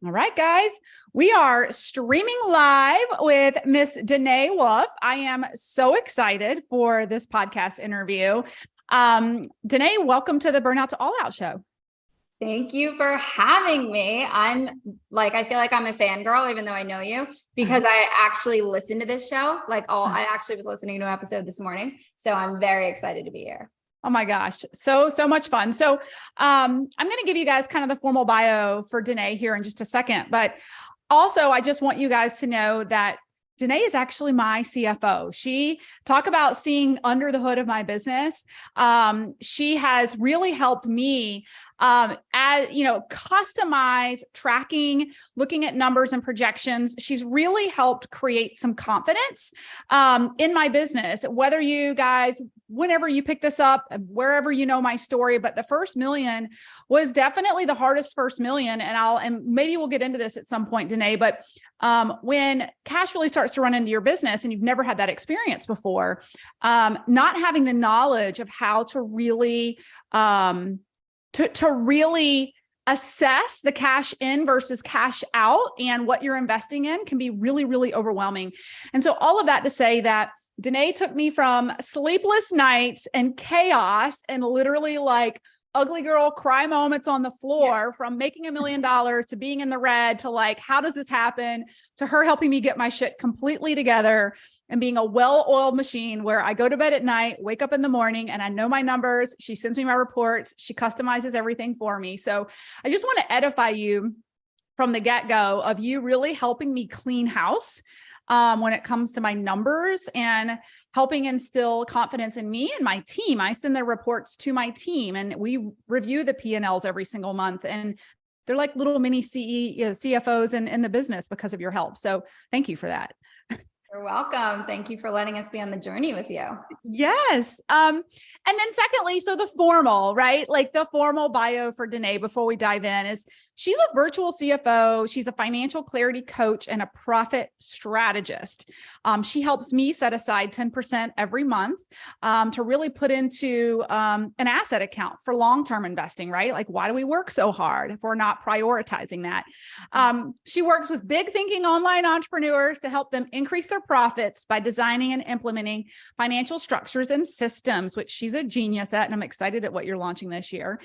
All right, guys, we are streaming live with Miss Denai Wolfe. I am so excited for this podcast interview. Denai, welcome to the Burnout to All Out show. Thank you for having me. I feel like I'm a fangirl, even though I know you, because I actually listened to this show. I actually was listening to an episode this morning. So I'm very excited to be here. Oh my gosh. So much fun. So I'm going to give you guys kind of the formal bio for Denai here in just a second. But also, I just want you guys to know that Denai is actually my CFO. She talk about seeing under the hood of my business. She has really helped me customize tracking, looking at numbers and projections. She's really helped create some confidence in my business. Whether you guys, whenever you pick this up, wherever you know my story, but the first million was definitely the hardest first million. And maybe we'll get into this at some point, Denai, but when cash really starts to run into your business and you've never had that experience before, not having the knowledge of how to really to really assess the cash in versus cash out and what you're investing in can be really, really overwhelming. And so all of that to say that Denai took me from sleepless nights and chaos and literally like ugly girl cry moments on the floor, from making $1 million to being in the red to like, how does this happen, to her helping me get my shit completely together and being a well-oiled machine where I go to bed at night, wake up in the morning, and I know my numbers. She sends me my reports. She customizes everything for me. So I just want to edify you from the get-go of you really helping me clean house when it comes to my numbers and helping instill confidence in me and my team. I send their reports to my team and we review the P&Ls every single month. And they're like little mini CFOs in the business because of your help. So thank you for that. You're welcome. Thank you for letting us be on the journey with you. Yes. And then secondly, so the formal, right? Like the formal bio for Denai before we dive in is she's a virtual CFO. She's a financial clarity coach and a profit strategist. She helps me set aside 10% every month to really put into an asset account for long-term investing, right? Like, why do we work so hard if we're not prioritizing that? She works with big thinking online entrepreneurs to help them increase their profits by designing and implementing financial structures and systems, which she's a genius at. And I'm excited at what you're launching this year.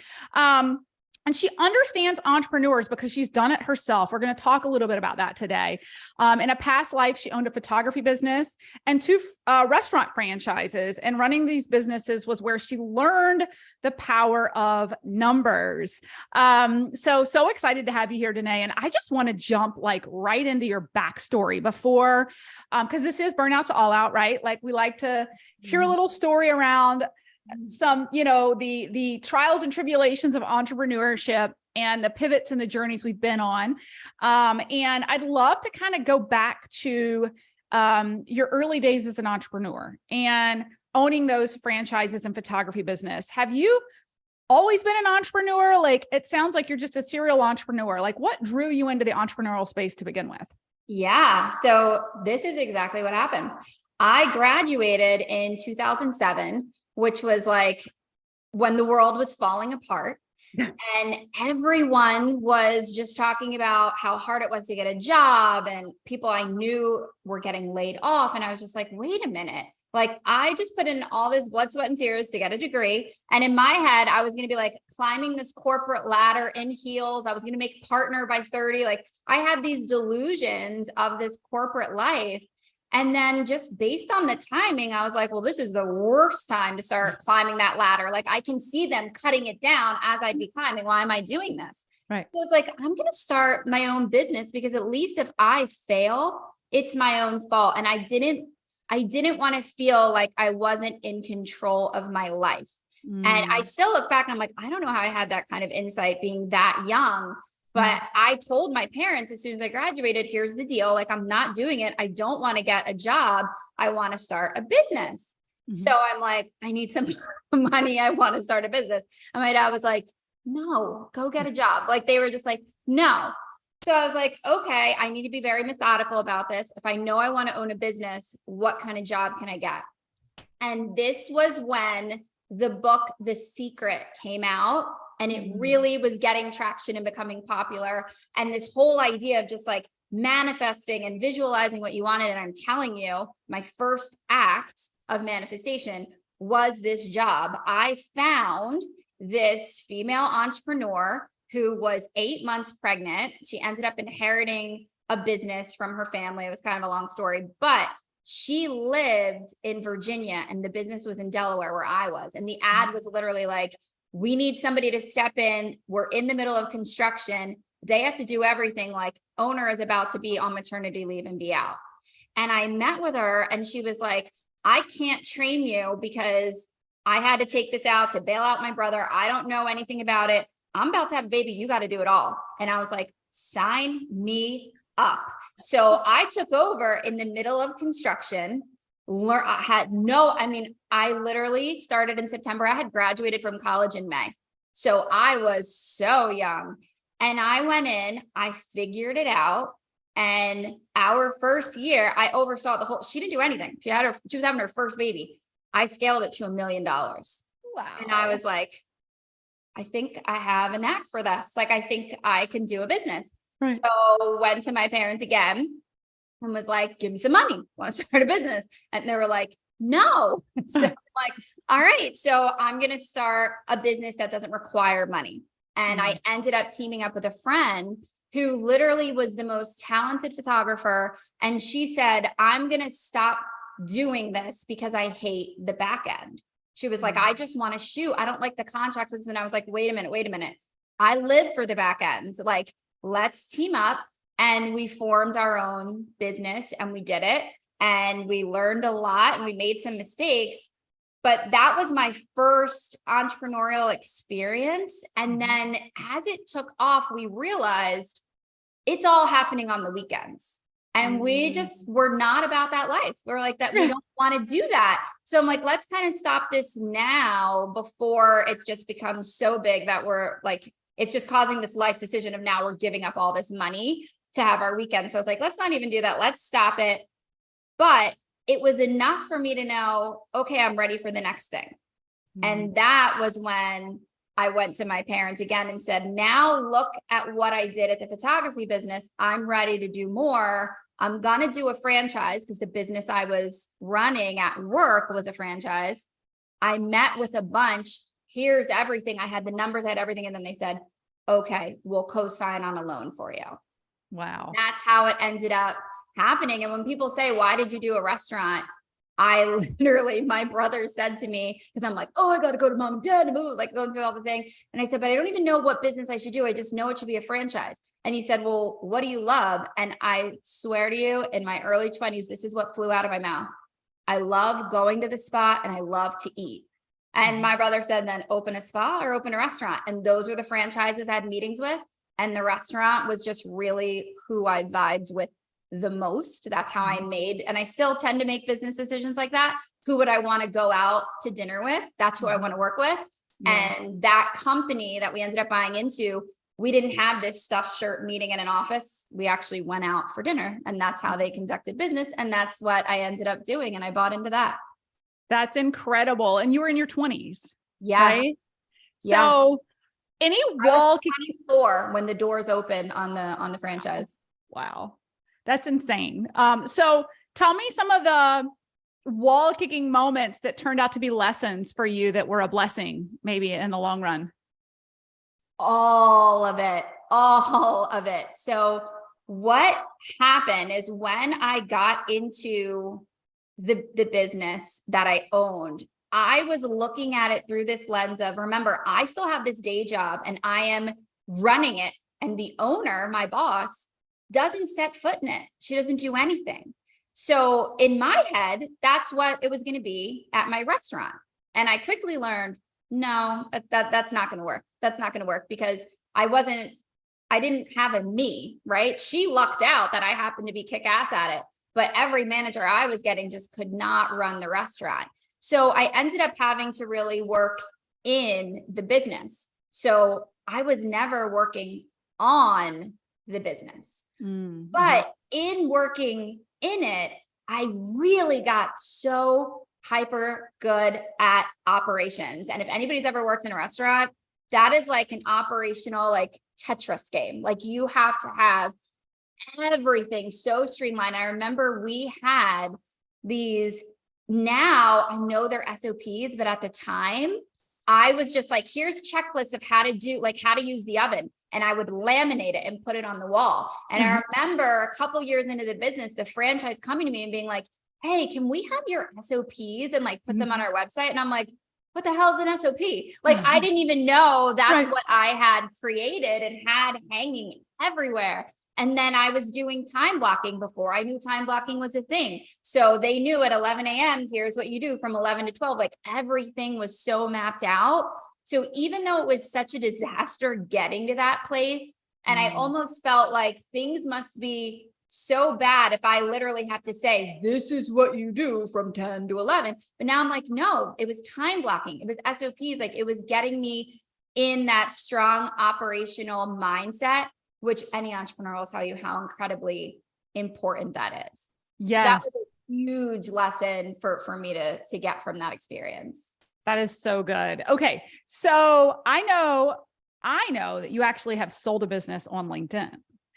And she understands entrepreneurs because she's done it herself. We're going to talk a little bit about that today. In a past life, she owned a photography business and 2 restaurant franchises. And running these businesses was where she learned the power of numbers. So excited to have you here, Denai. And I just want to jump like right into your backstory before, because this is Burnout to All Out, right? Like we like to hear a little story around some, the trials and tribulations of entrepreneurship and the pivots and the journeys we've been on. And I'd love to kind of go back to your early days as an entrepreneur and owning those franchises and photography business. Have you always been an entrepreneur? Like, it sounds like you're just a serial entrepreneur. Like, what drew you into the entrepreneurial space to begin with? Yeah. So this is exactly what happened. I graduated in 2007, which was like when the world was falling apart. And everyone was just talking about how hard it was to get a job, and people I knew were getting laid off. And I was just like, wait a minute. Like, I just put in all this blood, sweat, and tears to get a degree. And in my head, I was going to be like climbing this corporate ladder in heels. I was going to make partner by 30. Like, I had these delusions of this corporate life. And then just based on the timing, I was like, well, this is the worst time to start climbing that ladder. Like, I can see them cutting it down as I'd be climbing. Why am I doing this? Right. So I was like, I'm going to start my own business, because at least if I fail, it's my own fault. And I didn't want to feel like I wasn't in control of my life. And I still look back and I'm like, I don't know how I had that kind of insight being that young. But I told my parents as soon as I graduated, here's the deal. Like, I'm not doing it. I don't want to get a job. I want to start a business. So I'm like, I need some money. I want to start a business. And my dad was like, no, go get a job. Like, they were just like, no. So I was like, okay, I need to be very methodical about this. If I know I want to own a business, what kind of job can I get? And this was when the book, The Secret, came out. and it really was getting traction and becoming popular. And this whole idea of just like manifesting and visualizing what you wanted. And I'm telling you, my first act of manifestation was this job. I found this female entrepreneur who was 8 months pregnant. She ended up inheriting a business from her family. It was kind of a long story, but she lived in Virginia and the business was in Delaware where I was. And the ad was literally like, we need somebody to step in. We're in the middle of construction. They have to do everything, like owner is about to be on maternity leave and be out. And I met with her and she was like, I can't train you because I had to take this out to bail out my brother. I don't know anything about it. I'm about to have a baby. You got to do it all. And I was like, sign me up. So I took over in the middle of construction. I literally started in September. I had graduated from college in May. So I was so young. And I went in, I figured it out. And our first year, I oversaw the whole, she didn't do anything. She was having her first baby. I scaled it to $1 million. Wow. And I was like, I think I have a knack for this. Like, I think I can do a business. Right. So went to my parents again and was like, give me some money. Want to start a business? And they were like, no. So I'm like, all right, so I'm going to start a business that doesn't require money. And I ended up teaming up with a friend who literally was the most talented photographer. And she said, I'm going to stop doing this because I hate the back end. She was like, I just want to shoot. I don't like the contracts. And I was like, wait a minute. I live for the back ends. Like, let's team up. And we formed our own business and we did it. And we learned a lot and we made some mistakes. But that was my first entrepreneurial experience. And then as it took off, we realized it's all happening on the weekends. And we just were not about that life. We're like that. We don't want to do that. So I'm like, let's kind of stop this now before it just becomes so big that we're like, it's just causing this life decision of now we're giving up all this money to have our weekend. So I was like, let's not even do that. Let's stop it. But it was enough for me to know, okay, I'm ready for the next thing. And that was when I went to my parents again and said, now look at what I did at the photography business. I'm ready to do more. I'm going to do a franchise because the business I was running at work was a franchise. I met with a bunch. Here's everything. I had the numbers, I had everything. And then they said, okay, we'll co-sign on a loan for you. Wow. That's how it ended up happening. And when people say, why did you do a restaurant? I literally, my brother said to me, because I'm like, oh, I got to go to mom and dad and move, like going through all the thing. And I said, but I don't even know what business I should do. I just know it should be a franchise. And he said, well, what do you love? And I swear to you, in my early 20s, this is what flew out of my mouth. I love going to the spa and I love to eat. And my brother said, then open a spa or open a restaurant. And those were the franchises I had meetings with. And the restaurant was just really who I vibed with the most. That's how I made, and I still tend to make business decisions like that. Who would I want to go out to dinner with? That's who I want to work with. And that company that we ended up buying into, we didn't have this stuffed shirt meeting in an office. We actually went out for dinner, and that's how they conducted business. And that's what I ended up doing. And I bought into that. That's incredible. And you were in your 20s. Yes. Right? So any wall 24 when the doors open on the franchise. Wow. That's insane. So tell me some of the wall kicking moments that turned out to be lessons for you that were a blessing, maybe in the long run. All of it. So what happened is when I got into the business that I owned, I was looking at it through this lens of, remember, I still have this day job and I am running it. And the owner, my boss, doesn't set foot in it. She doesn't do anything. So in my head, that's what it was going to be at my restaurant. And I quickly learned, no, that's not going to work. That's not going to work because I didn't have a me, right? She lucked out that I happened to be kick ass at it, but every manager I was getting just could not run the restaurant. So I ended up having to really work in the business. So I was never working on the business. But in working in it, I really got so hyper good at operations. And if anybody's ever worked in a restaurant, that is like an operational, like Tetris game. Like you have to have everything so streamlined. I remember we had these, now I know they're SOPs, but at the time I was just like, here's checklists of how to do, like how to use the oven. And I would laminate it and put it on the wall. And I remember a couple years into the business, the franchise coming to me and being like, hey, can we have your SOPs and like put them on our website? And I'm like, what the hell is an SOP? Like, I didn't even know that's what I had created and had hanging everywhere. And then I was doing time blocking before I knew time blocking was a thing. So they knew at 11 a.m., here's what you do from 11 to 12, like everything was so mapped out. So even though it was such a disaster getting to that place, and I almost felt like things must be so bad if I literally have to say, this is what you do from 10 to 11. But now I'm like, no, it was time blocking. It was SOPs. Like it was getting me in that strong operational mindset, which any entrepreneur will tell you how incredibly important that is. Yes. So that was a huge lesson for me to get from that experience. That is so good. Okay. So I know that you actually have sold a business on LinkedIn.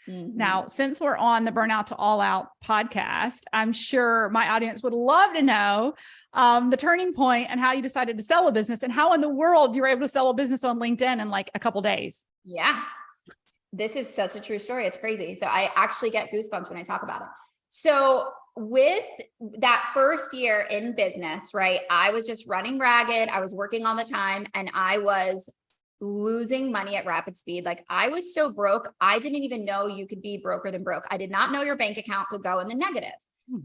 Now, since we're on the Burnout to All Out podcast, I'm sure my audience would love to know the turning point and how you decided to sell a business and how in the world you were able to sell a business on LinkedIn in like a couple of days. Yeah. This is such a true story. It's crazy. So I actually get goosebumps when I talk about it. So with that first year in business, right, I was just running ragged. I was working all the time and I was losing money at rapid speed. Like I was so broke. I didn't even know you could be broker than broke. I did not know your bank account could go in the negative.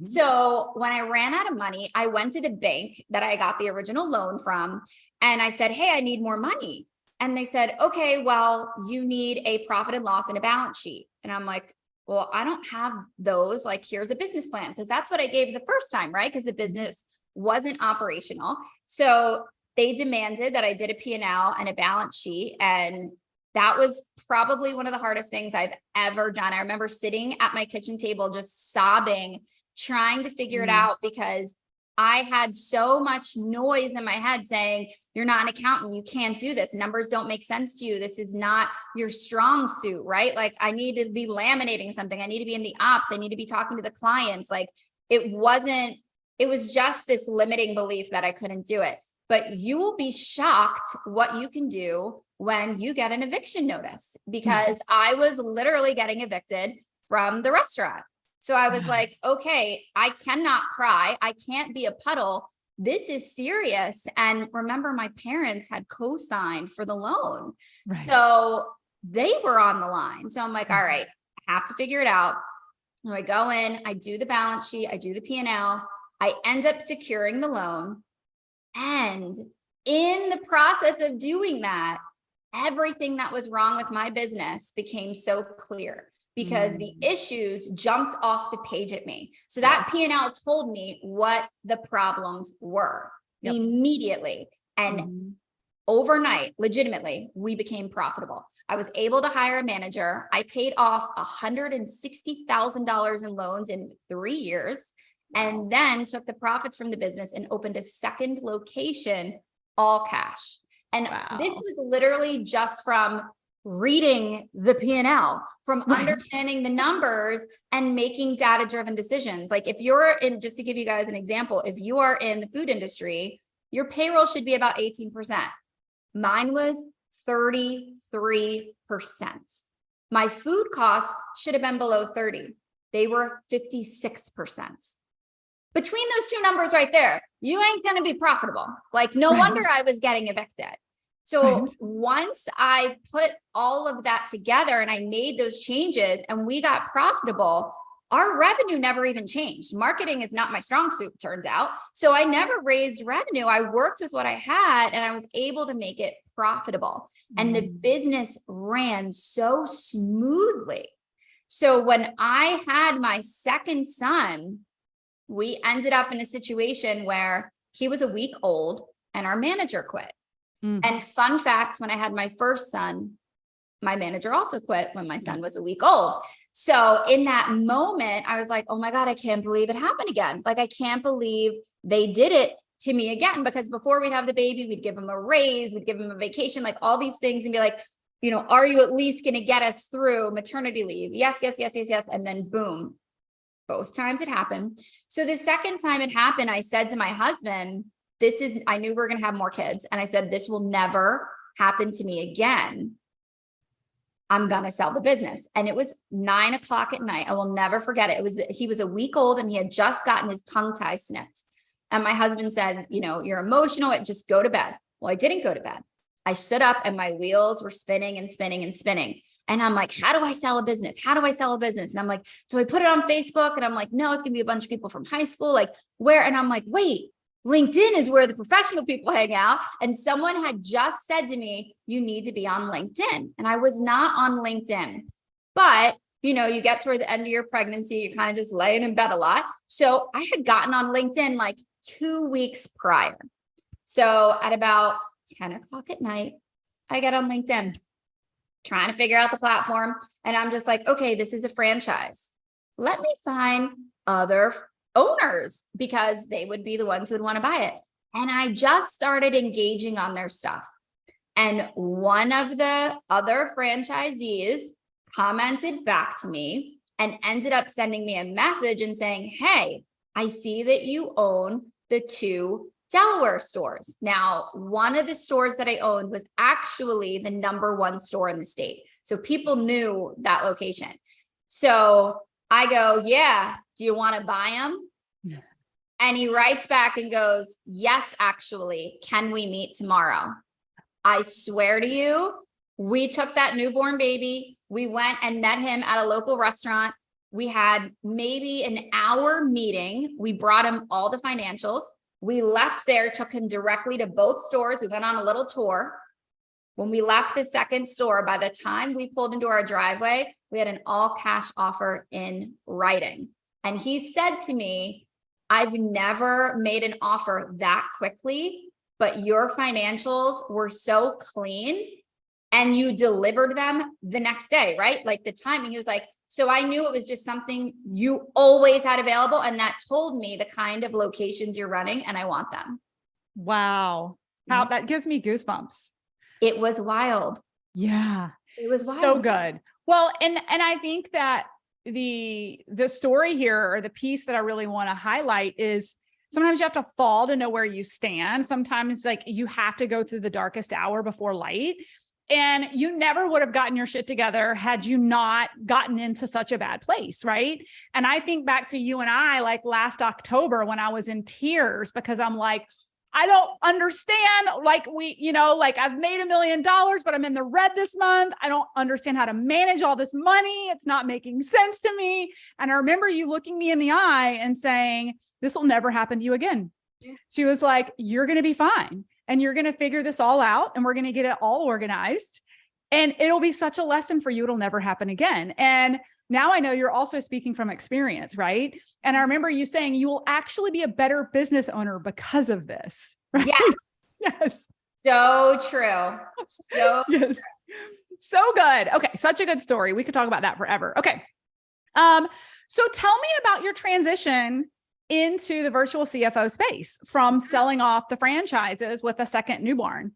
So when I ran out of money, I went to the bank that I got the original loan from. And I said, hey, I need more money. And they said, okay, well, you need a profit and loss and a balance sheet. And I'm like, well, I don't have those. Like, here's a business plan. Because that's what I gave the first time, right? Because the business wasn't operational. So they demanded that I did a P&L and a balance sheet. And that was probably one of the hardest things I've ever done. I remember sitting at my kitchen table, just sobbing, trying to figure it out because I had so much noise in my head saying, you're not an accountant. You can't do this. Numbers don't make sense to you. This is not your strong suit, right? Like I need to be laminating something. I need to be in the ops. I need to be talking to the clients. Like it was just this limiting belief that I couldn't do it. But you will be shocked what you can do when you get an eviction notice, because I was literally getting evicted from the restaurant. So I was like, okay, I cannot cry. I can't be a puddle. This is serious. And remember, my parents had co-signed for the loan. Right. So they were on the line. So I'm like, all right, I have to figure it out. So I go in, I do the balance sheet, I do the P&L, I end up securing the loan. And in the process of doing that, everything that was wrong with my business became so clear because the issues jumped off the page at me. So that P&L told me what the problems were immediately. And overnight, legitimately, we became profitable. I was able to hire a manager. I paid off $160,000 in loans in 3 years. And then took the profits from the business and opened a second location, all cash. And this was literally just from reading the P&L, from understanding the numbers and making data-driven decisions. Like if you're in, just to give you guys an example, if you are in the food industry, your payroll should be about 18%. Mine was 33%. My food costs should have been below 30. They were 56%. Between those two numbers right there, you ain't going to be profitable. Like no wonder I was getting evicted. So once I put all of that together and I made those changes and we got profitable, our revenue never even changed. Marketing is not my strong suit, turns out. So I never raised revenue. I worked with what I had and I was able to make it profitable. And the business ran so smoothly. So when I had my second son, we ended up in a situation where he was a week old and our manager quit. And fun fact, when I had my first son, my manager also quit when my son was a week old. So in that moment, I was like, oh my God, I can't believe it happened again. Like, I can't believe they did it to me again, because before we'd have the baby, we'd give him a raise, we'd give him a vacation, like all these things, and be like, are you at least going to get us through maternity leave? Yes, yes, yes, yes, yes. And then boom, both times it happened. So the second time it happened, I said to my husband, I knew we were going to have more kids. And I said, this will never happen to me again. I'm going to sell the business. And it was 9 o'clock at night. I will never forget it. He was a week old and he had just gotten his tongue tie snipped. And my husband said, you're emotional, just go to bed. Well, I didn't go to bed. I stood up and my wheels were spinning and spinning and spinning. And I'm like, how do I sell a business? How do I sell a business? And I'm like, so I put it on Facebook and I'm like, no, it's going to be a bunch of people from high school. Like where? And I'm like, wait, LinkedIn is where the professional people hang out. And someone had just said to me, you need to be on LinkedIn. And I was not on LinkedIn, but you get toward the end of your pregnancy, you're kind of just laying in bed a lot. So I had gotten on LinkedIn like 2 weeks prior. So at about 10 o'clock at night, I get on LinkedIn, trying to figure out the platform. And I'm just like, okay, this is a franchise. Let me find other owners because they would be the ones who would want to buy it. And I just started engaging on their stuff. And one of the other franchisees commented back to me and ended up sending me a message and saying, hey, I see that you own the 2 Delaware stores. Now, one of the stores that I owned was actually the #1 store in the state. So people knew that location. So I go, yeah, do you want to buy them? Yeah. And he writes back and goes, yes, actually, can we meet tomorrow? I swear to you, we took that newborn baby. We went and met him at a local restaurant. We had maybe an hour meeting. We brought him all the financials. We left there, took him directly to both stores. We went on a little tour. When we left the second store, by the time we pulled into our driveway, we had an all cash offer in writing. And he said to me, I've never made an offer that quickly, but your financials were so clean and you delivered them the next day, right? Like the timing, he was like, so I knew it was just something you always had available. And that told me the kind of locations you're running and I want them. Wow. That gives me goosebumps. It was wild. Yeah. It was wild. So good. Well, and I think that the story here, or the piece that I really want to highlight, is sometimes you have to fall to know where you stand. Sometimes like you have to go through the darkest hour before light. And you never would have gotten your shit together had you not gotten into such a bad place, right? And I think back to you and I, like last October when I was in tears because I'm like, I don't understand. Like I've made $1 million, but I'm in the red this month. I don't understand how to manage all this money. It's not making sense to me. And I remember you looking me in the eye and saying, this will never happen to you again. Yeah. She was like, you're going to be fine. And you're going to figure this all out and we're going to get it all organized. And it'll be such a lesson for you. It'll never happen again. And now I know you're also speaking from experience, right? And I remember you saying you will actually be a better business owner because of this. Right? Yes. Yes. So true. So yes. True. So good. Okay. Such a good story. We could talk about that forever. Okay. So tell me about your transition into the virtual CFO space from selling off the franchises with a second newborn.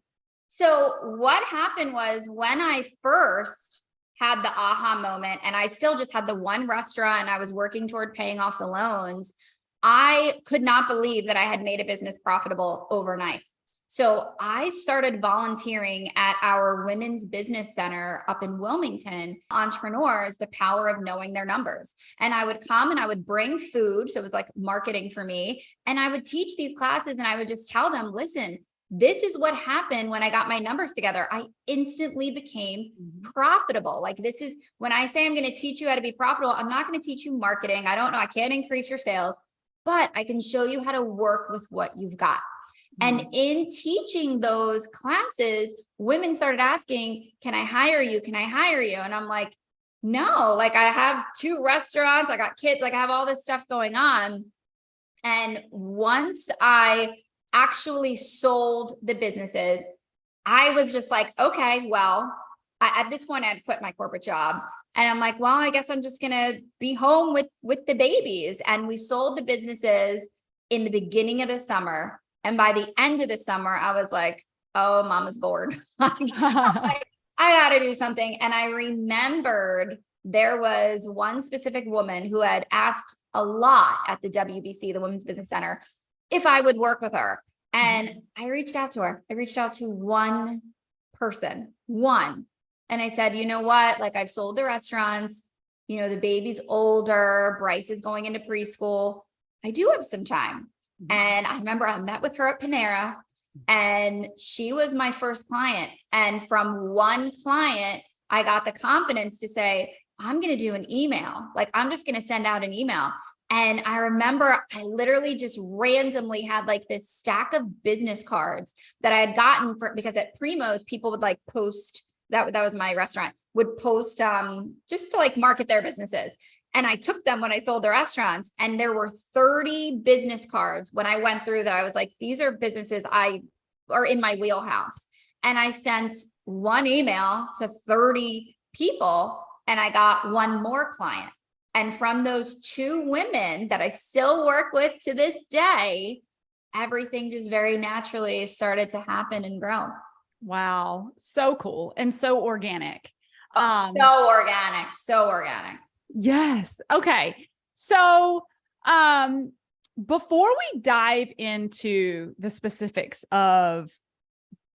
So what happened was when I first had the aha moment and I still just had the one restaurant and I was working toward paying off the loans, I could not believe that I had made a business profitable overnight. So I started volunteering at our Women's Business Center up in Wilmington, entrepreneurs, the power of knowing their numbers. And I would come and I would bring food. So it was like marketing for me. And I would teach these classes and I would just tell them, listen, this is what happened when I got my numbers together. I instantly became profitable. Like this is when I say I'm going to teach you how to be profitable, I'm not going to teach you marketing. I don't know. I can't increase your sales, but I can show you how to work with what you've got. And in teaching those classes, women started asking, can I hire you? Can I hire you? And I'm like, no, like I have 2 restaurants, I got kids, like I have all this stuff going on. And once I actually sold the businesses, I was just like, okay, well, at this point I had quit my corporate job. And I'm like, well, I guess I'm just going to be home with the babies. And we sold the businesses in the beginning of the summer. And by the end of the summer, I was like, oh, mama's bored. I got to do something. And I remembered there was one specific woman who had asked a lot at the WBC, the Women's Business Center, if I would work with her. And I reached out to her. I reached out to one person, one. And I said, you know what? Like, I've sold the restaurants, you know, the baby's older, Bryce is going into preschool. I do have some time. And I remember I met with her at Panera, and she was my first client. And from one client, I got the confidence to say, I'm going to do an email. Like, I'm just going to send out an email. And I remember I literally just randomly had like this stack of business cards that I had gotten because at Primo's, people would like post, that was my restaurant, would post just to like market their businesses. And I took them when I sold the restaurants, and there were 30 business cards when I went through that. I was like, these are businesses are in my wheelhouse. And I sent one email to 30 people, and I got one more client. And from those two women that I still work with to this day, everything just very naturally started to happen and grow. Wow. So cool. And so organic. So organic, so organic. Yes. Okay. So, before we dive into the specifics of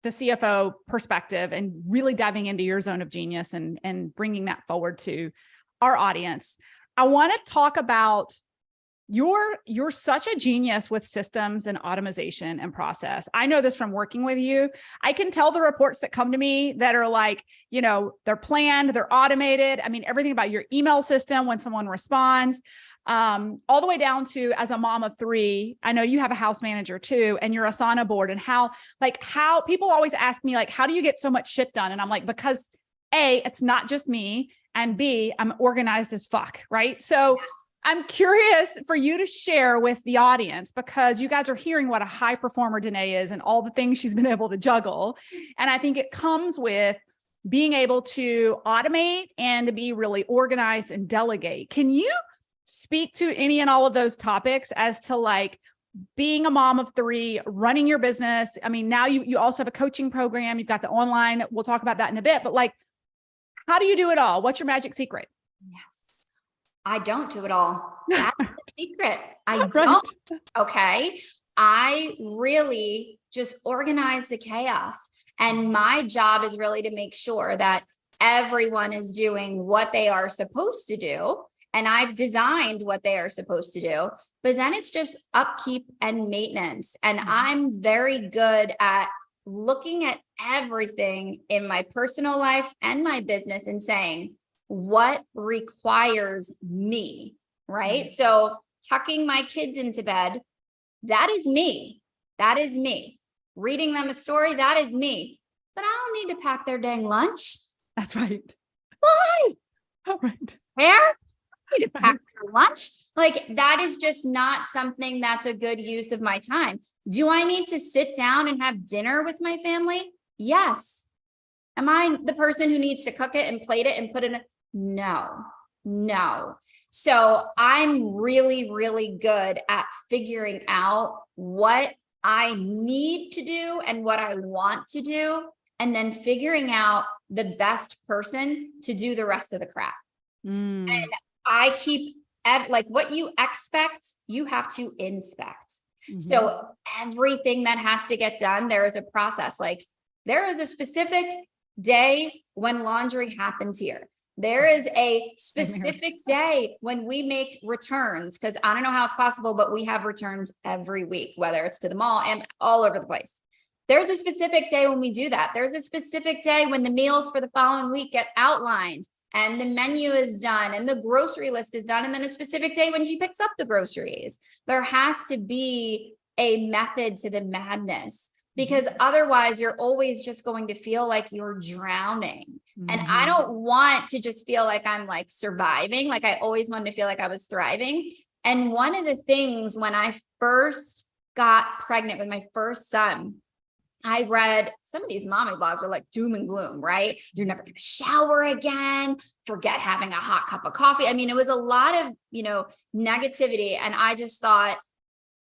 the CFO perspective and really diving into your zone of genius and bringing that forward to our audience, I want to talk about you're such a genius with systems and automation and process. I know this from working with you. I can tell the reports that come to me that are like, you know, they're planned, they're automated. I mean, everything about your email system when someone responds, all the way down to, as a mom of 3, I know you have a house manager too, and your Asana board, and how people always ask me, like, how do you get so much shit done? And I'm like, because A, it's not just me, and B, I'm organized as fuck. Right. So yes. I'm curious for you to share with the audience, because you guys are hearing what a high performer Denai is and all the things she's been able to juggle. And I think it comes with being able to automate and to be really organized and delegate. Can you speak to any and all of those topics as to like being a mom of 3, running your business? I mean, now you also have a coaching program. You've got the online. We'll talk about that in a bit, but like, how do you do it all? What's your magic secret? Yes. I don't do it all. That's the secret. I don't. Okay. I really just organize the chaos. And my job is really to make sure that everyone is doing what they are supposed to do. And I've designed what they are supposed to do, but then it's just upkeep and maintenance. And I'm very good at looking at everything in my personal life and my business and saying, what requires me, right? So tucking my kids into bed, that is me. That is me. Reading them a story, that is me. But I don't need to pack their dang lunch. That's right. Why? All right. Where? I need to pack their lunch. Like, that is just not something that's a good use of my time. Do I need to sit down and have dinner with my family? Yes. Am I the person who needs to cook it and plate it and put it in? No. So I'm really, really good at figuring out what I need to do and what I want to do, and then figuring out the best person to do the rest of the crap. And I keep, like, what you expect, you have to inspect. So everything that has to get done, there is a process. Like, there is a specific day when laundry happens here. There is a specific day when we make returns, because I don't know how it's possible, but we have returns every week, whether it's to the mall and all over the place. There's a specific day when we do that. There's a specific day when the meals for the following week get outlined and the menu is done and the grocery list is done. And then a specific day when she picks up the groceries. There has to be a method to the madness, because otherwise you're always just going to feel like you're drowning. And I don't want to just feel like I'm like surviving. Like, I always wanted to feel like I was thriving. And one of the things when I first got pregnant with my first son, I read some of these mommy blogs are like doom and gloom, right? You're never going to shower again. Forget having a hot cup of coffee. I mean, it was a lot of, negativity. And I just thought,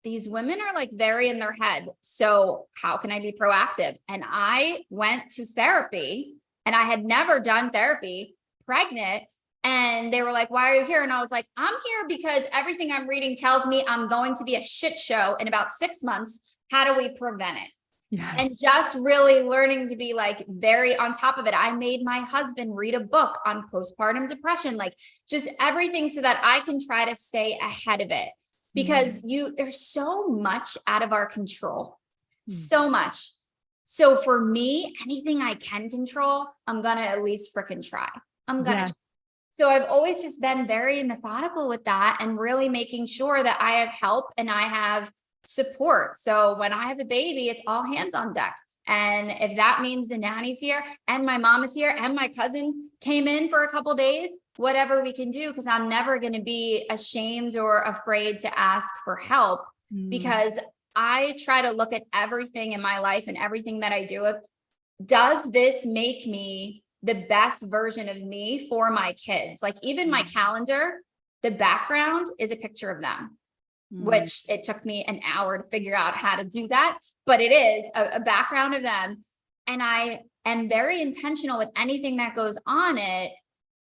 these women are like very in their head. So how can I be proactive? And I went to therapy, and I had never done therapy, pregnant. And they were like, why are you here? And I was like, I'm here because everything I'm reading tells me I'm going to be a shit show in about 6 months. How do we prevent it? Yes. And just really learning to be like very on top of it. I made my husband read a book on postpartum depression, like just everything so that I can try to stay ahead of it, because there's so much out of our control, so much. So for me, anything I can control, I'm going to at least freaking try. I'm going to. So I've always just been very methodical with that, and really making sure that I have help and I have support. So when I have a baby, it's all hands on deck. And if that means the nanny's here and my mom is here and my cousin came in for a couple days, whatever we can do, because I'm never going to be ashamed or afraid to ask for help, because I try to look at everything in my life and everything that I do of, does this make me the best version of me for my kids? Like even my calendar, the background is a picture of them, which it took me an hour to figure out how to do that, but it is a background of them. And I am very intentional with anything that goes on it.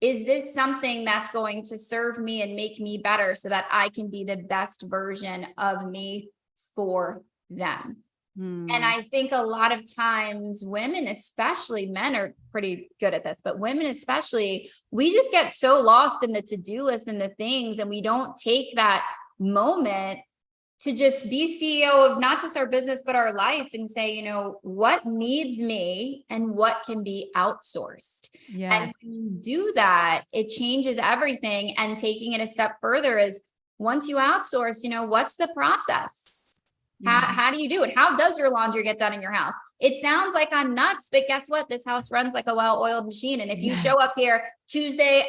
Is this something that's going to serve me and make me better so that I can be the best version of me for them? And I think a lot of times women, especially, men are pretty good at this, but women especially, we just get so lost in the to-do list and the things, and we don't take that moment to just be CEO of not just our business, but our life, and say, you know, what needs me and what can be outsourced. Yes. And when you do that, it changes everything. And taking it a step further is, once you outsource, you know, what's the process? How do you do it? How does your laundry get done in your house? It sounds like I'm nuts, but guess what? This house runs like a well-oiled machine. And if you show up here Tuesday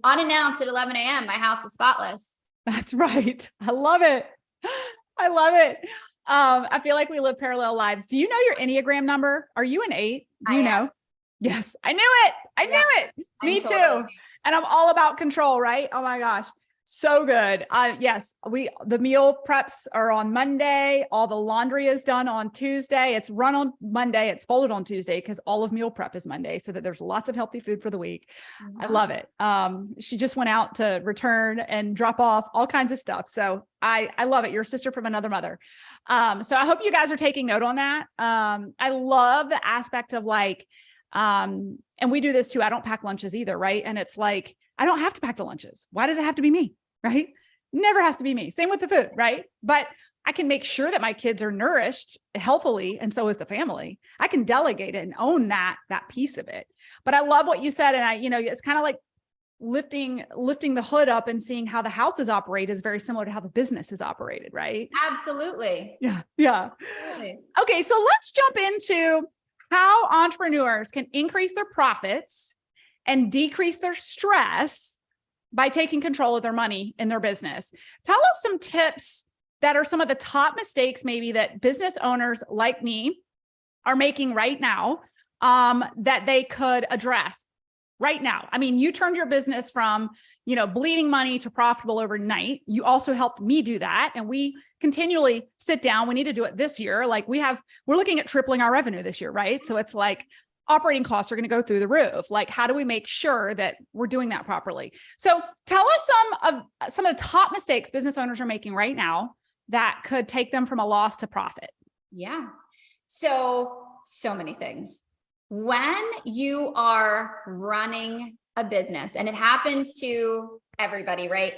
unannounced at 11 a.m., my house is spotless. That's right. I love it. I love it. I feel like we live parallel lives. Do you know your Enneagram number? Are you an 8? Do you know? Yes, I knew it. I knew it. Me too. And I'm all about control, right? Oh my gosh. So good. Yes, the meal preps are on Monday. All the laundry is done on Tuesday. It's run on Monday. It's folded on Tuesday, because all of meal prep is Monday, so that there's lots of healthy food for the week. I love it. She just went out to return and drop off all kinds of stuff. So I love it. You're a sister from another mother. So I hope you guys are taking note on that. I love the aspect of like, and we do this too. I don't pack lunches either. Right. And it's like, I don't have to pack the lunches. Why does it have to be me? Right? Never has to be me. Same with the food. Right. But I can make sure that my kids are nourished healthily. And so is the family. I can delegate it and own that piece of it. But I love what you said. And it's kind of like lifting the hood up and seeing how the house is operated is very similar to how the business is operated. Right. Absolutely. Yeah. Absolutely. Okay. So let's jump into how entrepreneurs can increase their profits and decrease their stress by taking control of their money in their business. Tell us some tips that are some of the top mistakes maybe that business owners like me are making right now, that they could address right now. I mean, you turned your business from, bleeding money to profitable overnight. You also helped me do that. And we continually sit down. We need to do it this year. Like we're looking at tripling our revenue this year, right? So it's like, operating costs are going to go through the roof. Like, how do we make sure that we're doing that properly? So tell us some of the top mistakes business owners are making right now that could take them from a loss to profit. Yeah. So many things. When you are running a business, and it happens to everybody, right?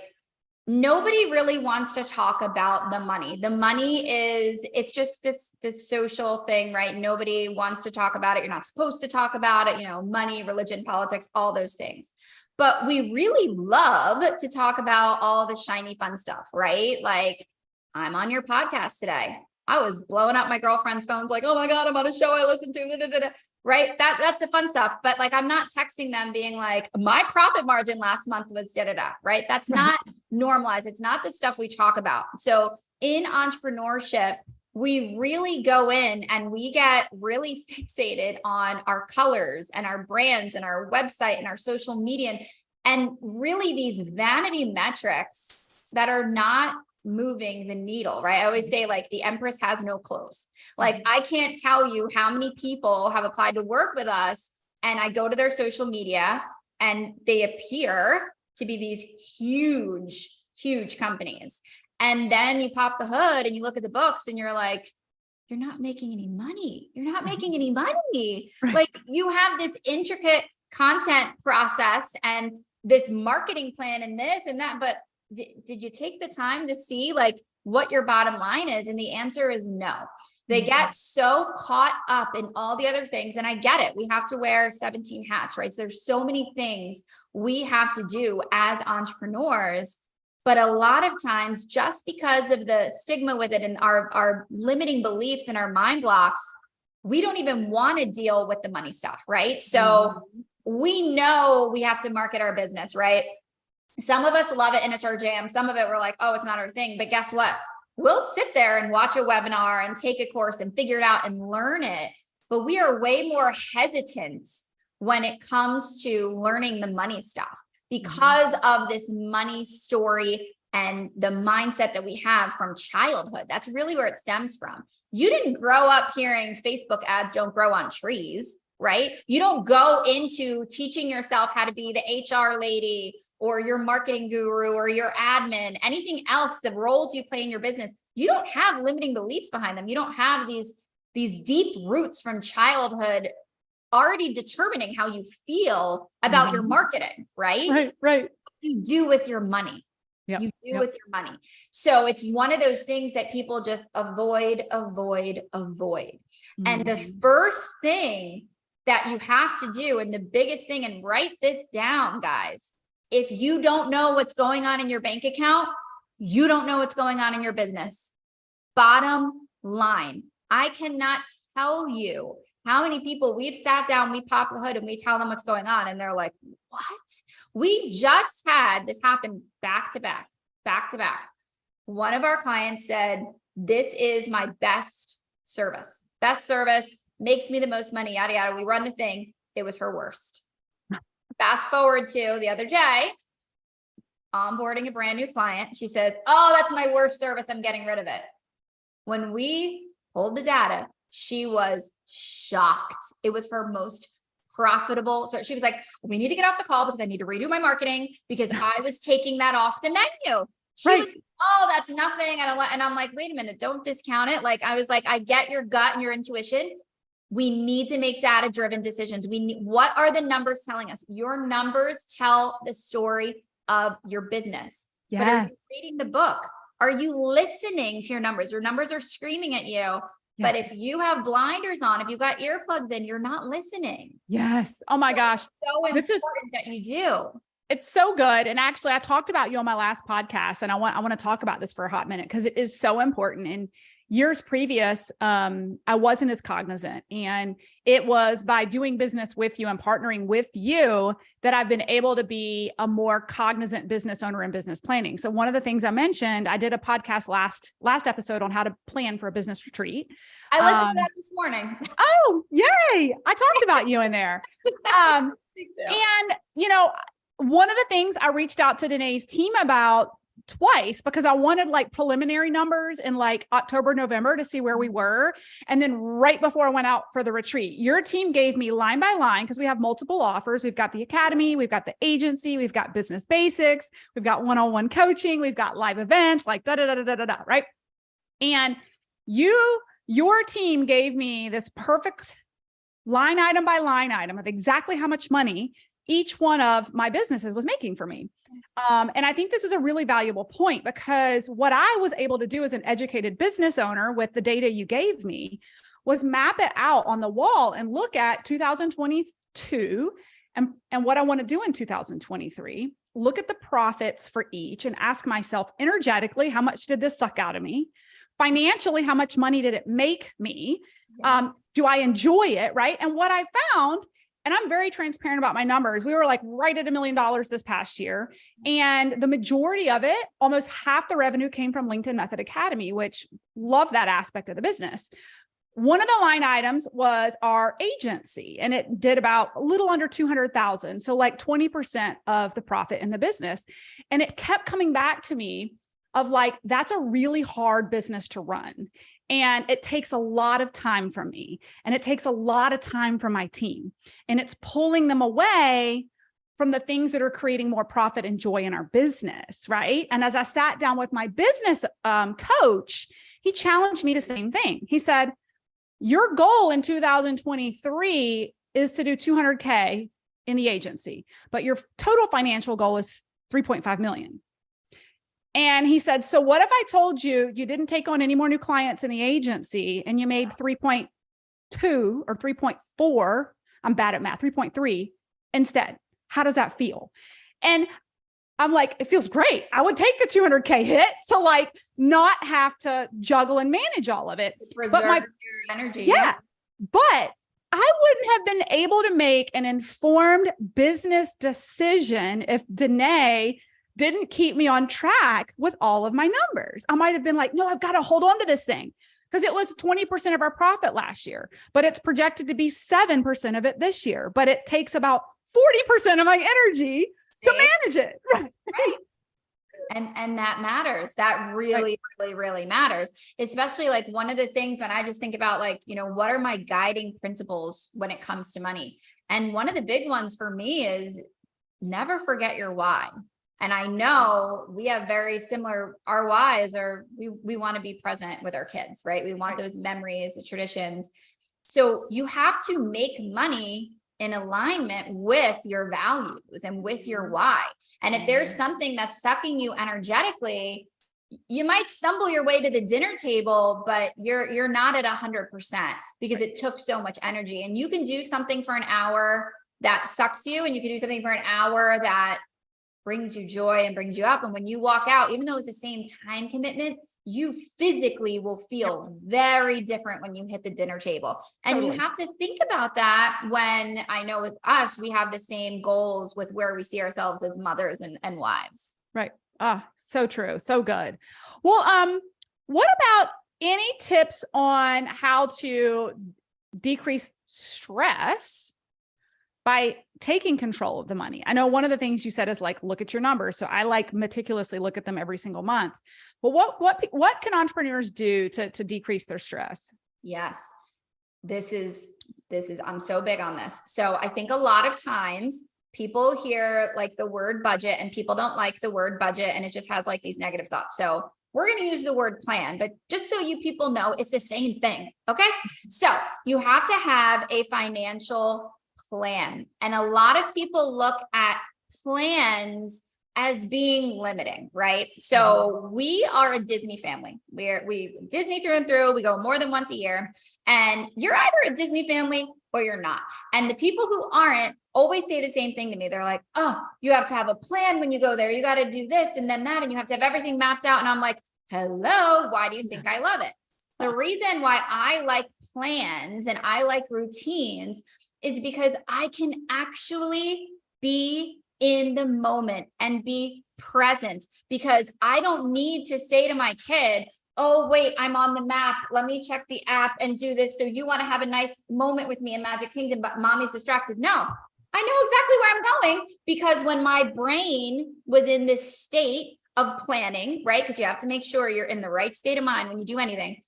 Nobody really wants to talk about the money. The money it's just this social thing, right? Nobody wants to talk about it. You're not supposed to talk about it, money, religion, politics, all those things. But we really love to talk about all the shiny, fun stuff, right? Like, I'm on your podcast today. I was blowing up my girlfriend's phones like, oh my God, I'm on a show I listen to, right? That's the fun stuff. But like, I'm not texting them being like, my profit margin last month was right? That's not normalized. It's not the stuff we talk about. So in entrepreneurship, we really go in and we get really fixated on our colors and our brands and our website and our social media, and really these vanity metrics that are not moving the needle, right? I always say like the empress has no clothes. Like I can't tell you how many people have applied to work with us, and I go to their social media and they appear to be these huge, huge companies. And then you pop the hood and you look at the books and you're like, you're not making any money. You're not making any money. Right. Like you have this intricate content process and this marketing plan and this and that, but did you take the time to see like what your bottom line is? And the answer is no. They get so caught up in all the other things. And I get it. We have to wear 17 hats, right? So there's so many things we have to do as entrepreneurs. But a lot of times, just because of the stigma with it and our limiting beliefs and our mind blocks, we don't even want to deal with the money stuff, right? So we know we have to market our business, right? Some of us love it and it's our jam. Some of it we're like, oh, it's not our thing. But guess what? We'll sit there and watch a webinar and take a course and figure it out and learn it. But we are way more hesitant when it comes to learning the money stuff because of this money story and the mindset that we have from childhood. That's really where it stems from. You didn't grow up hearing Facebook ads don't grow on trees, right? You don't go into teaching yourself how to be the HR lady or your marketing guru or your admin, anything else, the roles you play in your business. You don't have limiting beliefs behind them. You don't have these deep roots from childhood already determining how you feel about your marketing, right? Right. You do with your money. Yep. You do with your money. So it's one of those things that people just avoid. And the first thing that you have to do, and the biggest thing, and write this down, guys, if you don't know what's going on in your bank account, you don't know what's going on in your business. Bottom line, I cannot tell you how many people we've sat down, we pop the hood and we tell them what's going on. And they're like, what? We just had this happen back to back. One of our clients said, this is my best service, makes me the most money, yada, yada. We run the thing. It was her worst. Fast forward to the other day, onboarding a brand new client. She says, oh, that's my worst service. I'm getting rid of it. When we pulled the data, she was shocked. It was her most profitable. So she was like, we need to get off the call because I need to redo my marketing because I was taking that off the menu. She was, oh, that's nothing. And I'm like, wait a minute, don't discount it. Like, I was like, I get your gut and your intuition. We need to make data-driven decisions. What are the numbers telling us? Your numbers tell the story of your business. Yes. But are you reading the book? Are you listening to your numbers? Your numbers are screaming at you. Yes. But if you have blinders on, if you've got earplugs in, you're not listening. Yes. Oh my gosh. So important that you do. It's so good. And actually, I talked about you on my last podcast, and I want to talk about this for a hot minute because it is so important. And years previous, I wasn't as cognizant, and it was by doing business with you and partnering with you that I've been able to be a more cognizant business owner in business planning. So one of the things I mentioned, I did a podcast last episode on how to plan for a business retreat. I listened to that this morning. Oh, yay. I talked about you in there. And, one of the things I reached out to Denai's team about twice because I wanted like preliminary numbers in like October, November to see where we were. And then right before I went out for the retreat, your team gave me line by line, because we have multiple offers. We've got the academy, we've got the agency, we've got business basics, we've got one-on-one coaching, we've got live events, like right? And your team gave me this perfect line item by line item of exactly how much money each one of my businesses was making for me. And I think this is a really valuable point, because what I was able to do as an educated business owner with the data you gave me was map it out on the wall and look at 2022 and what I want to do in 2023, look at the profits for each and ask myself energetically, how much did this suck out of me? Financially, how much money did it make me? Do I enjoy it? Right. And what I found, and I'm very transparent about my numbers, we were like right at $1 million this past year. And the majority of it, almost half the revenue, came from LinkedIn Method Academy, which love that aspect of the business. One of the line items was our agency, and it did about a little under 200,000. So like 20% of the profit in the business. And it kept coming back to me of like, that's a really hard business to run. And it takes a lot of time from me, and it takes a lot of time from my team, and it's pulling them away from the things that are creating more profit and joy in our business, right? And as I sat down with my business coach, he challenged me the same thing. He said, your goal in 2023 is to do 200K in the agency, but your total financial goal is 3.5 million. And he said, so what if I told you you didn't take on any more new clients in the agency and you made 3.2 or 3.4, I'm bad at math, 3.3 instead? How does that feel? And I'm like, it feels great. I would take the 200K hit to like not have to juggle and manage all of it. Preserve your energy. Yeah. But I wouldn't have been able to make an informed business decision if Denai didn't keep me on track with all of my numbers. I might have been like, no, I've got to hold on to this thing, because it was 20% of our profit last year, but it's projected to be 7% of it this year, but it takes about 40% of my energy to manage it. Right. And that matters. That really, really, really matters. Especially like one of the things when I just think about like, what are my guiding principles when it comes to money? And one of the big ones for me is never forget your why. And I know we have very similar, our whys are, we want to be present with our kids, right? We want those memories, the traditions. So you have to make money in alignment with your values and with your why. And if there's something that's sucking you energetically, you might stumble your way to the dinner table, but you're not at 100% because it took so much energy. And you can do something for an hour that sucks you, and you can do something for an hour that brings you joy and brings you up. And when you walk out, even though it's the same time commitment, you physically will feel very different when you hit the dinner table. And you have to think about that when, I know with us, we have the same goals with where we see ourselves as mothers and wives. Right. So true. So good. Well, what about any tips on how to decrease stress by taking control of the money? I know one of the things you said is like, look at your numbers. So I like meticulously look at them every single month. But what can entrepreneurs do to decrease their stress? Yes, this is, I'm so big on this. So I think a lot of times people hear like the word budget and people don't like the word budget, and it just has like these negative thoughts. So we're going to use the word plan, but just so you people know, it's the same thing. Okay. So you have to have a financial plan. And a lot of people look at plans as being limiting, right? So we are a Disney family. We Disney through and through. We go more than once a year, and you're either a Disney family or you're not. And the people who aren't always say the same thing to me. They're like, oh, you have to have a plan when you go there. You got to do this and then that, and you have to have everything mapped out. And I'm like, hello, why do you think I love it? The reason why I like plans and I like routines is because I can actually be in the moment and be present, because I don't need to say to my kid, oh, wait, I'm on the map. Let me check the app and do this. So you want to have a nice moment with me in Magic Kingdom, but mommy's distracted. No, I know exactly where I'm going, because when my brain was in this state of planning, right? Because you have to make sure you're in the right state of mind when you do anything.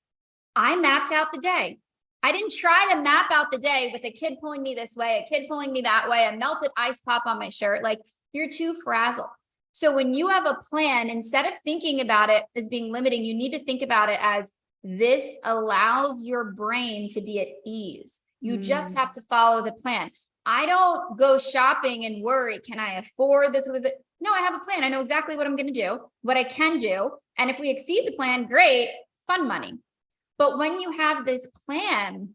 I mapped out the day. I didn't try to map out the day with a kid pulling me this way, a kid pulling me that way, a melted ice pop on my shirt. Like, you're too frazzled. So when you have a plan, instead of thinking about it as being limiting, you need to think about it as this allows your brain to be at ease. You just have to follow the plan. I don't go shopping and worry, can I afford this? No, I have a plan. I know exactly what I'm going to do, what I can do. And if we exceed the plan, great, fun money. But when you have this plan,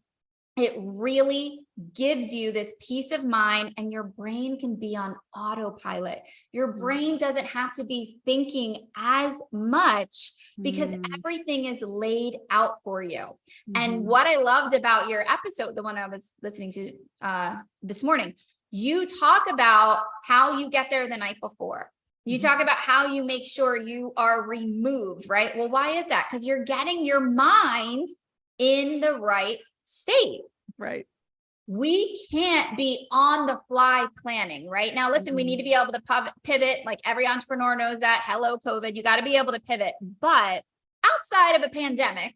it really gives you this peace of mind, and your brain can be on autopilot. Your brain doesn't have to be thinking as much because everything is laid out for you. And what I loved about your episode, the one I was listening to this morning, you talk about how you get there the night before. You talk about how you make sure you are removed, right? Well, why is that? Because you're getting your mind in the right state. Right. we can't be on the fly planning right now. Listen, we need to be able to pivot. Like every entrepreneur knows that. Hello, COVID, you got to be able to pivot. But outside of a pandemic,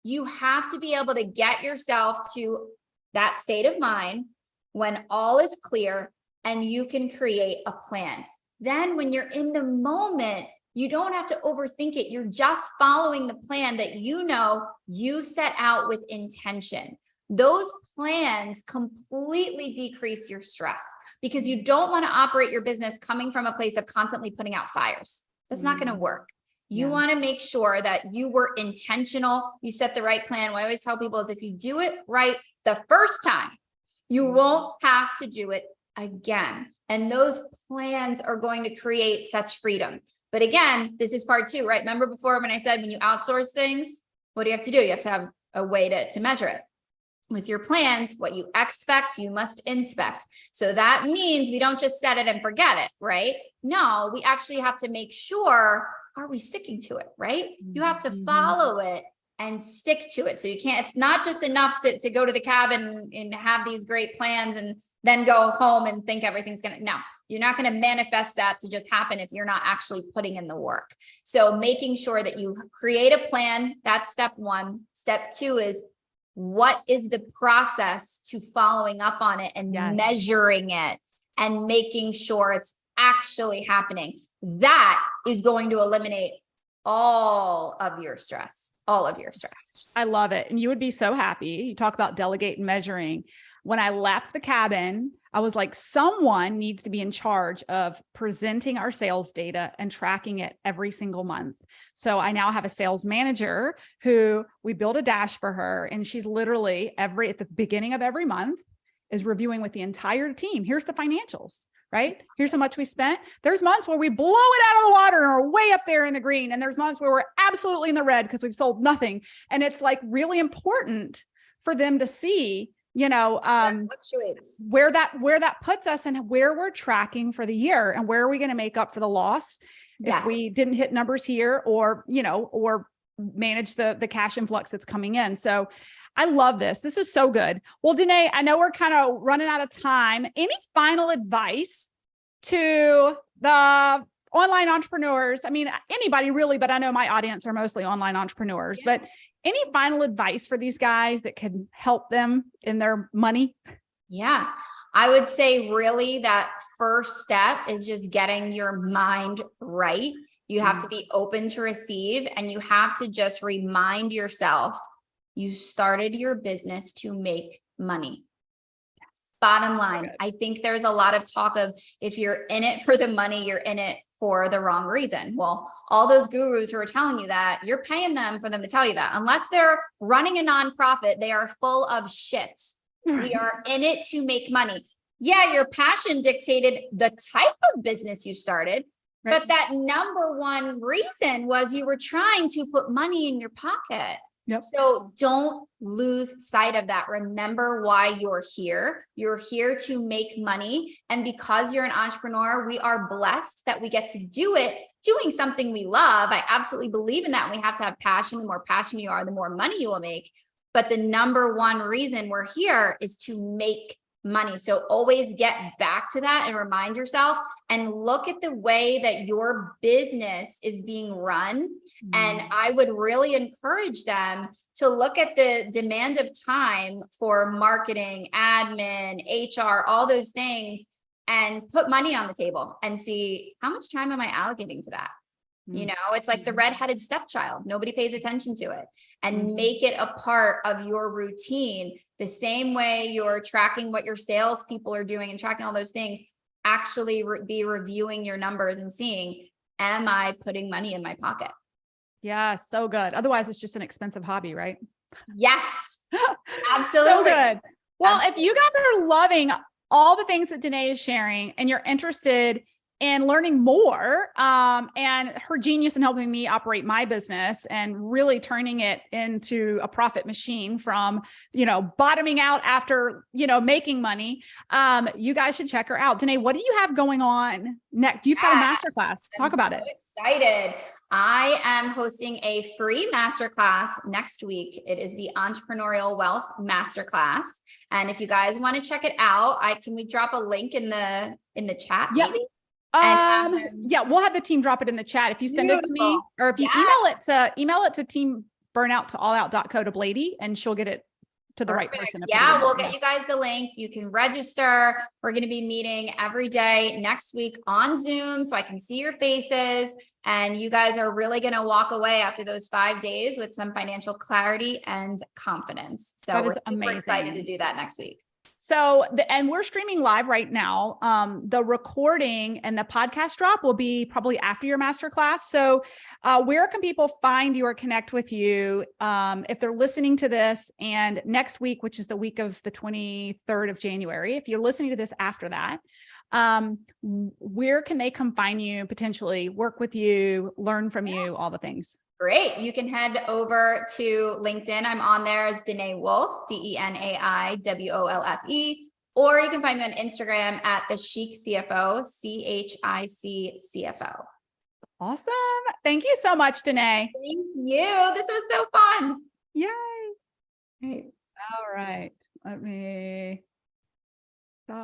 you have to be able to get yourself to that state of mind when all is clear and you can create a plan. Then when you're in the moment, you don't have to overthink it. You're just following the plan that you set out with intention. Those plans completely decrease your stress because you don't want to operate your business coming from a place of constantly putting out fires. That's not going to work. You want to make sure that you were intentional. You set the right plan. What I always tell people is if you do it right the first time, you won't have to do it again. And those plans are going to create such freedom. But again, this is part 2, right? Remember before when I said, when you outsource things, what do you have to do? You have to have a way to measure it. With your plans, what you expect, you must inspect. So that means we don't just set it and forget it, right? No, we actually have to make sure, are we sticking to it, right? You have to follow it and stick to it. So you can't, it's not just enough to go to the cabin and have these great plans and then go home and think everything's no, you're not going to manifest that to just happen if you're not actually putting in the work. So making sure that you create a plan, that's step 1. Step 2 is, what is the process to following up on it and measuring it and making sure it's actually happening? That is going to eliminate all of your stress. I love it. And you would be so happy. You talk about delegate and measuring. When I left the cabin, I was like, someone needs to be in charge of presenting our sales data and tracking it every single month. So I now have a sales manager who we build a dash for her. And she's literally at the beginning of every month is reviewing with the entire team. Here's the financials, right? Here's how much we spent. There's months where we blow it out of the water and are way up there in the green. And there's months where we're absolutely in the red because we've sold nothing. And it's like really important for them to see, fluctuates, where that puts us and where we're tracking for the year and where are we going to make up for the loss if we didn't hit numbers here or manage the cash influx that's coming in. So I love this. This is so good. Well, Denai, I know we're kind of running out of time. Any final advice to the online entrepreneurs? I mean, anybody really, but I know my audience are mostly online entrepreneurs, but any final advice for these guys that can help them in their money? Yeah, I would say really that first step is just getting your mind right. You have to be open to receive, and you have to just remind yourself, you started your business to make money. Bottom line, I think there's a lot of talk of if you're in it for the money, you're in it for the wrong reason. Well, all those gurus who are telling you that, you're paying them for them to tell you that. Unless they're running a nonprofit, they are full of shit. We are in it to make money. Yeah, your passion dictated the type of business you started, but that number one reason was you were trying to put money in your pocket. So don't lose sight of that. Remember why you're here. You're here to make money. And because you're an entrepreneur, we are blessed that we get to do it doing something we love. I absolutely believe in that. We have to have passion. The more passionate you are, the more money you will make. But the number one reason we're here is to make money. So always get back to that and remind yourself and look at the way that your business is being run. And I would really encourage them to look at the demand of time for marketing, admin, HR, all those things, and put money on the table and see how much time am I allocating to that? It's like the redheaded stepchild. Nobody pays attention to it, and make it a part of your routine. The same way you're tracking what your salespeople are doing and tracking all those things, actually be reviewing your numbers and seeing, am I putting money in my pocket? Yeah, so good. Otherwise, it's just an expensive hobby, right? Yes, absolutely. So good. Well, if you guys are loving all the things that Denai is sharing and you're interested and learning more, and her genius in helping me operate my business and really turning it into a profit machine from, bottoming out after, making money. You guys should check her out. Denai, what do you have going on next? You've got a masterclass. Talk about it. Excited. I am hosting a free masterclass next week. It is the Entrepreneurial Wealth Masterclass. And if you guys want to check it out, can we drop a link in the chat maybe? Yeah, we'll have the team drop it in the chat. If you send it to me, or if you email it to teamburnout@allout.co to Blady, and she'll get it to the right person. Yeah, we'll get you guys the link. You can register. We're going to be meeting every day next week on Zoom so I can see your faces. And you guys are really going to walk away after those 5 days with some financial clarity and confidence. So we're super excited to do that next week. So, and we're streaming live right now. The recording and the podcast drop will be probably after your masterclass. So where can people find you or connect with you if they're listening to this? And next week, which is the week of the 23rd of January, if you're listening to this after that, where can they come find you, potentially work with you, learn from you, all the things? Great. You can head over to LinkedIn. I'm on there as Denai Wolfe, DenaiWolfe, or you can find me on Instagram at the Chic CFO, CHIC CFO. Awesome. Thank you so much, Denai. Thank you. This was so fun. Yay. Great. All right. Let me stop.